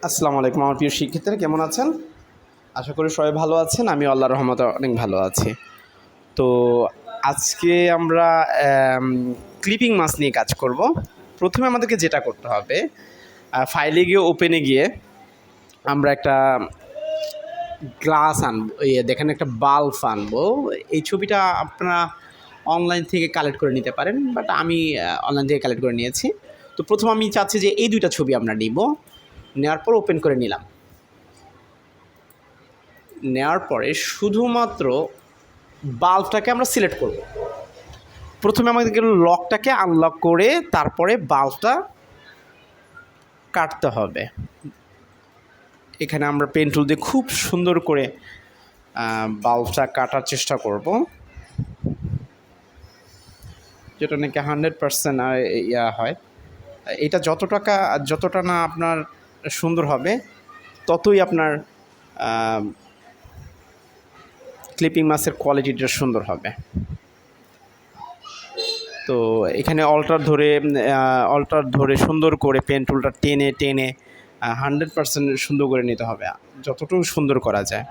আসসালামু আলাইকুম আমার প্রিয় শিক্ষার্থীরা, কেমন আছেন? আশা করি সবাই ভালো আছেন। আমি আল্লাহর রহমতে অনেক ভালো আছি। তো আজকে আমরা ক্লিপিং মাছ নিয়ে কাজ করব। প্রথমে আমাদেরকে যেটা করতে হবে, ফাইলে গিয়ে ওপেনে গিয়ে আমরা একটা গ্লাস আনবো, দেখেন একটা বাল্ব আনবো। এই ছবিটা আপনারা অনলাইন থেকে কালেক্ট করে নিতে পারেন, বাট আমি অনলাইন থেকে কালেক্ট করে নিয়েছি। তো প্রথম আমি চাচ্ছি যে এই দুইটা ছবি আমরা নিব, নেওয়ার পর ওপেন করে নিলাম। নেওয়ার পরে শুধুমাত্র বাল্বটাকে আমরা সিলেক্ট করব। প্রথমে আমাদেরকে লকটাকে আনলক করে তারপরে বাল্বটা কাটতে হবে। এখানে আমরা পেন টুল দিয়ে খুব সুন্দর করে বাল্বটা কাটার চেষ্টা করব, যেটা নাকি 100% ইয়া হয়। এটা যতটা না আপনার সুন্দর হবে, ততই আপনার ক্লিপিং মাছের কোয়ালিটিটা সুন্দর হবে। তো এখানে অল্টার ধরে সুন্দর করে পেন টুলটা টেনে 100% সুন্দর করে নিতে হবে, যতটুকু সুন্দর করা যায়।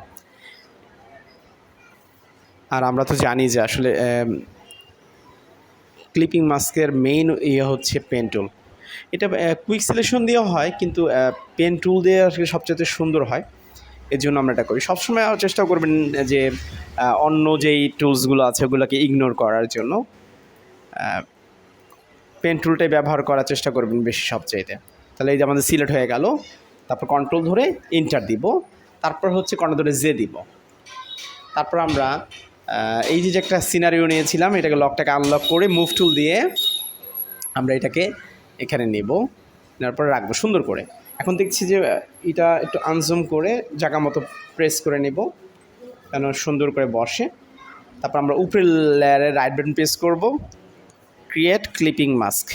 আর আমরা তো জানি যে আসলে ক্লিপিং মাস্কের মেইন হচ্ছে পেন টুল। এটা কুইক সিলেকশন দিয়েও হয়, কিন্তু পেন টুল দিয়ে আসলে সবচেয়ে সুন্দর হয়। এর জন্য আমরা এটা করি। সবসময় চেষ্টা করবেন যে অন্য যেই টুলসগুলো আছে ওগুলোকে ইগনোর করার জন্য পেন টুলটাই ব্যবহার করার চেষ্টা করবেন বেশি সবচাইতে। তাহলে এই যে আমাদের সিলেক্ট হয়ে গেল, তারপর কন্ট্রোল ধরে এন্টার দিব, তারপর হচ্ছে কন্ট্রোল ধরে জে দিব। তারপর আমরা এই যে একটা সিনারিও নিয়েছিলাম, এটাকে লকটাকে আনলক করে মুভ টুল দিয়ে আমরা এটাকে এখানে নেব, নেওয়ার পরে রাখবো সুন্দর করে। এখন দেখছি যে এটা একটু আনজুম করে জায়গা মতো প্রেস করে নেব যেন সুন্দর করে বসে। তারপর আমরা উপরের লেয়ারে রাইট বাটন প্রেস করব, ক্রিয়েট ক্লিপিং মাস্ক।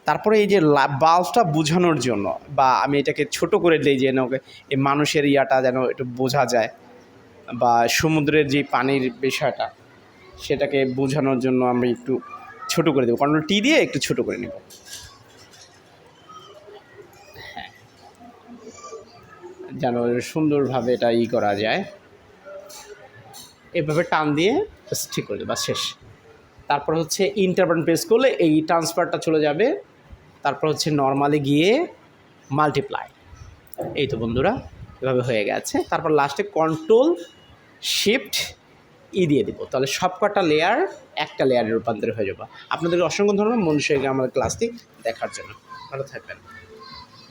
তারপরে এই যে বাল্বটা বোঝানোর জন্য, বা আমি এটাকে ছোট করে দিই যেন এই মানুষের ইয়াটা যেন একটু বোঝা যায়, বা সমুদ্রের যে পানির বিষয়টা সেটাকে বোঝানোর জন্য আমরা একটু ছোট করে দেবো। কন্ট্রোল টি দিয়ে একটু ছোট করে নেব। হ্যাঁ, যেন সুন্দরভাবে এটা করা যায়। এভাবে টান দিয়ে ঠিক করে দেবো, শেষ। তারপর হচ্ছে ইন্টার বাটন প্রেস করলে এই ট্রান্সফারটা চলে যাবে। তারপর হচ্ছে নর্মালি গিয়ে মাল্টিপ্লাই। এই তো বন্ধুরা, এভাবে হয়ে গেছে। তারপর লাস্টে কন্ট্রোল শিফট দিয়ে দেবো, তাহলে সবকটা লেয়ার একটা লেয়ারে রূপান্তর হয়ে যাবে। আপনাদের অসংখ্য ধন্যবাদ মনুষ্যকে আমাদের ক্লাসটি দেখার জন্য। ভালো থাকবেন।